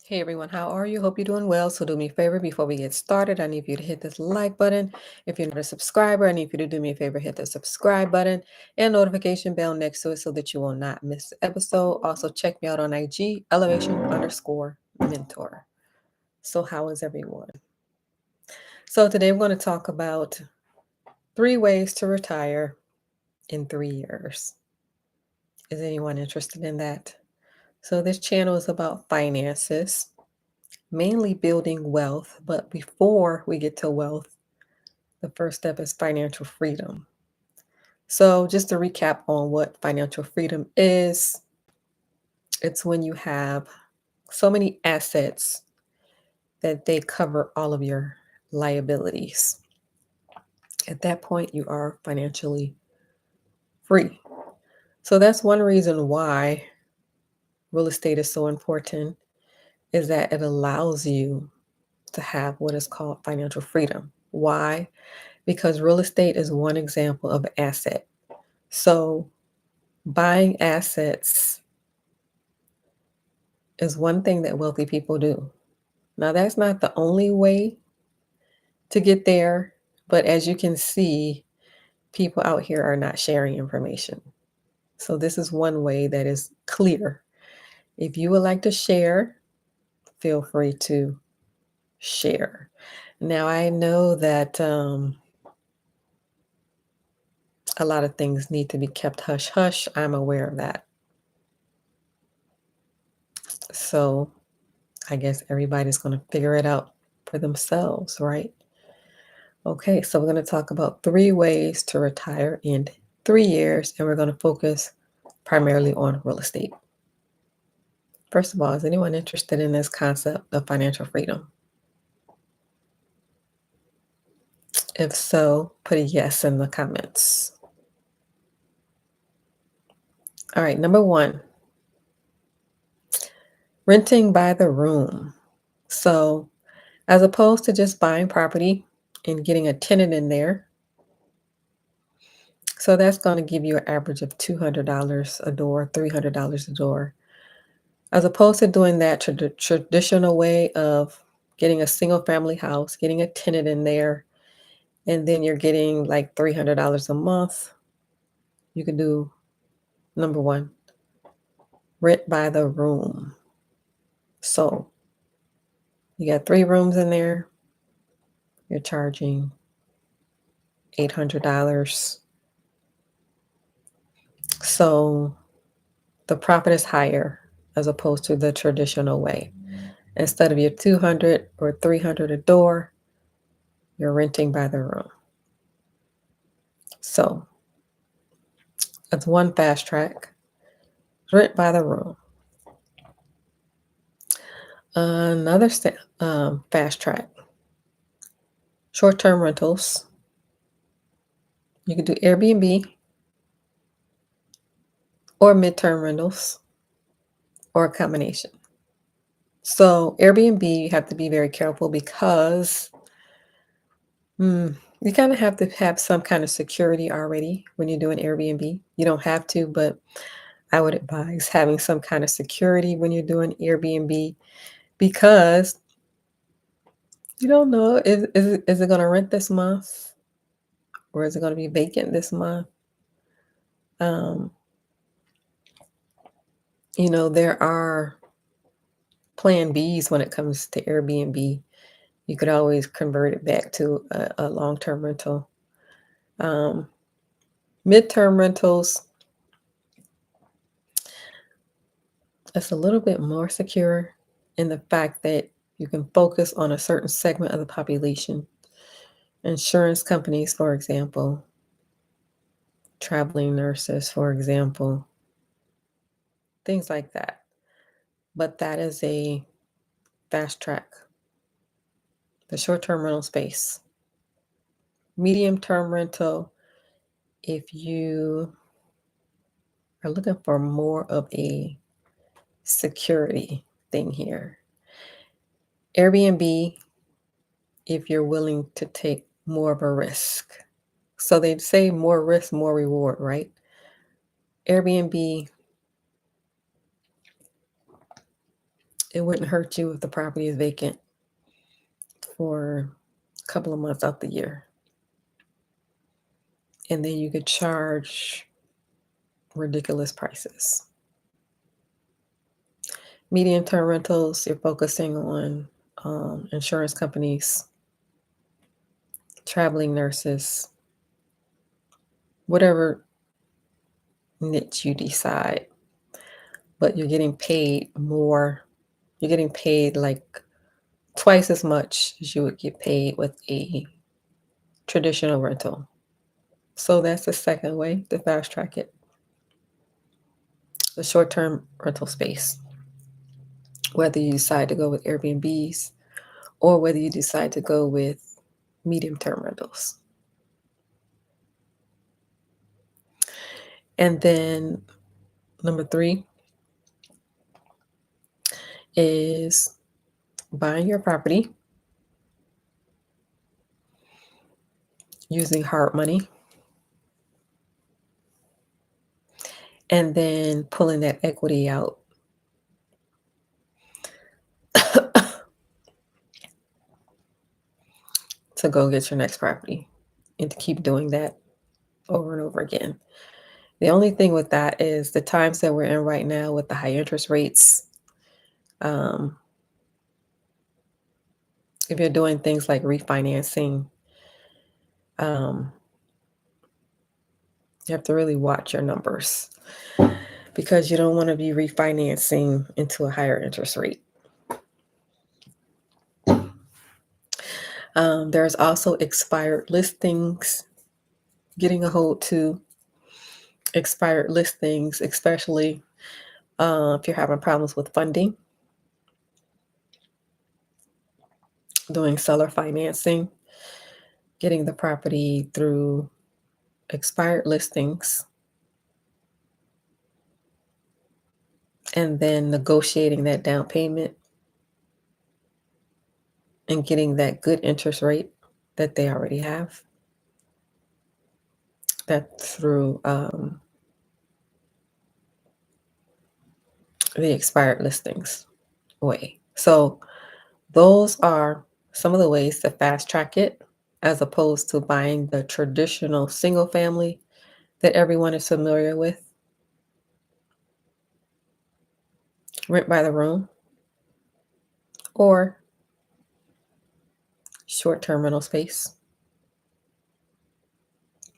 Hey everyone, how are you? Hope you're doing well. So do me a favor before we get started. I need you to hit this like button. If you're not a subscriber, I need you to do me a favor, hit the subscribe button and notification bell next to it so that you will not miss the episode. Also check me out on IG, elevation_mentor. So how is everyone? So today we're going to talk about 3 ways to retire in 3 years. Is anyone interested in that? So this channel is about finances, mainly building wealth. But before we get to wealth, the first step is financial freedom. So, just to recap on what financial freedom is, it's when you have so many assets that they cover all of your liabilities. At that point, you are financially free. So, that's one reason why real estate is so important, is that it allows you to have what is called financial freedom. Why? Because real estate is one example of an asset. So, buying assets is one thing that wealthy people do. Now, that's not the only way to get there, but as you can see, people out here are not sharing information. So, this is one way that is clear. If you would like to share, feel free to share. Now, I know that a lot of things need to be kept hush hush. I'm aware of that. So, I guess everybody's going to figure it out for themselves, right? Okay, so we're going to talk about 3 ways to retire in 3 years, and we're going to focus primarily on real estate. First of all, is anyone interested in this concept of financial freedom? If so, put a yes in the comments. All right, number 1, renting by the room. So, as opposed to just buying property and getting a tenant in there, so that's going to give you an average of $200 a door, $300 a door. As opposed to doing that traditional way of getting a single family house, getting a tenant in there, and then you're getting like $300 a month, you can do number 1, rent by the room. So you got 3 rooms in there, you're charging $800. So the profit is higher as opposed to the traditional way. Instead of your 200 or 300 a door, you're renting by the room. So that's one fast track. Rent by the room. Another fast track. Short-term rentals. You can do Airbnb or midterm rentals or a combination. So Airbnb, you have to be very careful because you kind of have to have some kind of security already when you're doing Airbnb. You don't have to, but I would advise having some kind of security when you're doing Airbnb because you don't know, is it going to rent this month or is it going to be vacant this month? Um, there are plan Bs when it comes to Airbnb. You could always convert it back to a long-term rental. Um, Midterm rentals, it's a little bit more secure in the fact that you can focus on a certain segment of the population. Insurance companies, for example, traveling nurses, for example, things like that. But that is a fast track. The short-term rental space. Medium-term rental, if you are looking for more of a security thing here. Airbnb, if you're willing to take more of a risk. So they'd say more risk, more reward, right? Airbnb It wouldn't hurt you if the property is vacant for a couple of months out the year. And then you could charge ridiculous prices. Medium-term rentals, you're focusing on insurance companies, traveling nurses, whatever niche you decide, but you're getting paid more. You're getting paid like twice as much as you would get paid with a traditional rental. So that's the second way to fast track it. The short-term rental space, whether you decide to go with Airbnbs or whether you decide to go with medium-term rentals. And then number 3 is buying your property using hard money and then pulling that equity out to go get your next property and to keep doing that over and over again. The only thing with that is the times that we're in right now with the high interest rates. If you're doing things like refinancing, um, you have to really watch your numbers because you don't want to be refinancing into a higher interest rate. There's also expired listings, getting a hold to expired listings, especially if you're having problems with funding, doing seller financing, getting the property through expired listings, and then negotiating that down payment and getting that good interest rate that they already have. That's through the expired listings way. So those are some of the ways to fast track it as opposed to buying the traditional single family that everyone is familiar with. Rent by the room or short-term rental space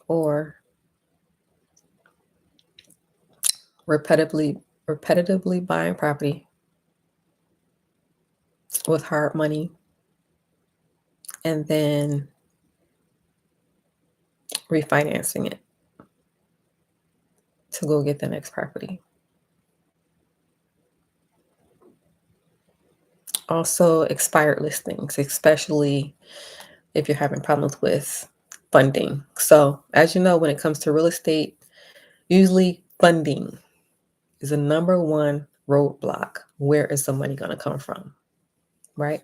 or repetitively buying property with hard money and then refinancing it to go get the next property. Also, expired listings, especially if you're having problems with funding. So, as you know, when it comes to real estate, usually funding is the number one roadblock. Where is the money going to come from? Right?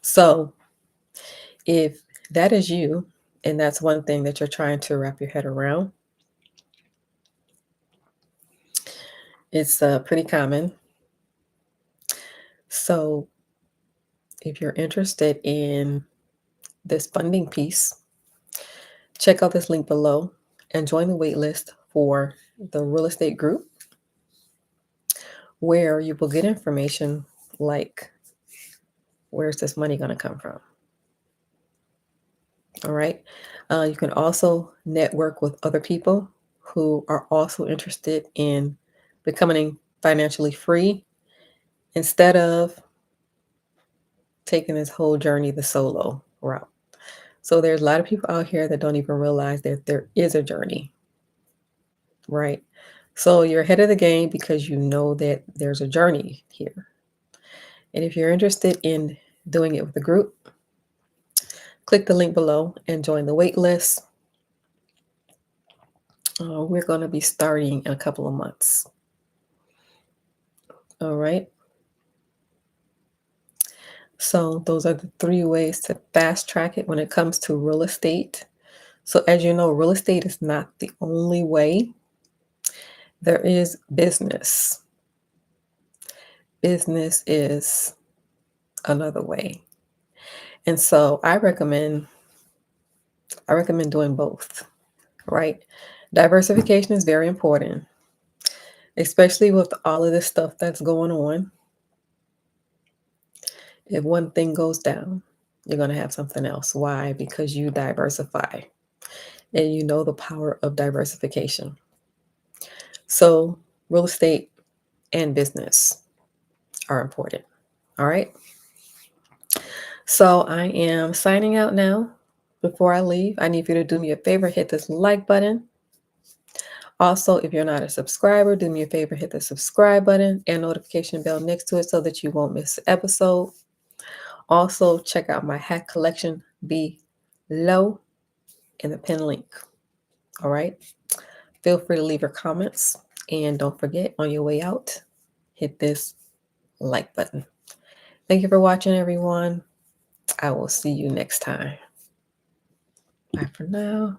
So, if that is you, and that's one thing that you're trying to wrap your head around, it's pretty common. So, if you're interested in this funding piece, check out this link below and join the wait list for the real estate group where you will get information like where's this money going to come from. All right. You can also network with other people who are also interested in becoming financially free instead of taking this whole journey the solo route. So there's a lot of people out here that don't even realize that there is a journey, right? So you're ahead of the game because you know that there's a journey here. And if you're interested in doing it with a group, click the link below and join the wait list. We're going to be starting in a couple of months. All right. So those are the 3 ways to fast track it when it comes to real estate. So as you know, real estate is not the only way. There is business. business is another way. And so I recommend doing both, right? Diversification is very important, especially with all of this stuff that's going on. If one thing goes down, you're going to have something else. Why? Because you diversify and you know the power of diversification. So, real estate and business are important. All right. So, I am signing out now. Before I leave, I need you to do me a favor, hit this like button. Also, if you're not a subscriber, do me a favor, hit the subscribe button and notification bell next to it so that you won't miss an episode. Also, check out my hat collection below in the pin link. All right. Feel free to leave your comments. And don't forget, on your way out, hit this like button. Thank you for watching, everyone. I will see you next time. Bye for now.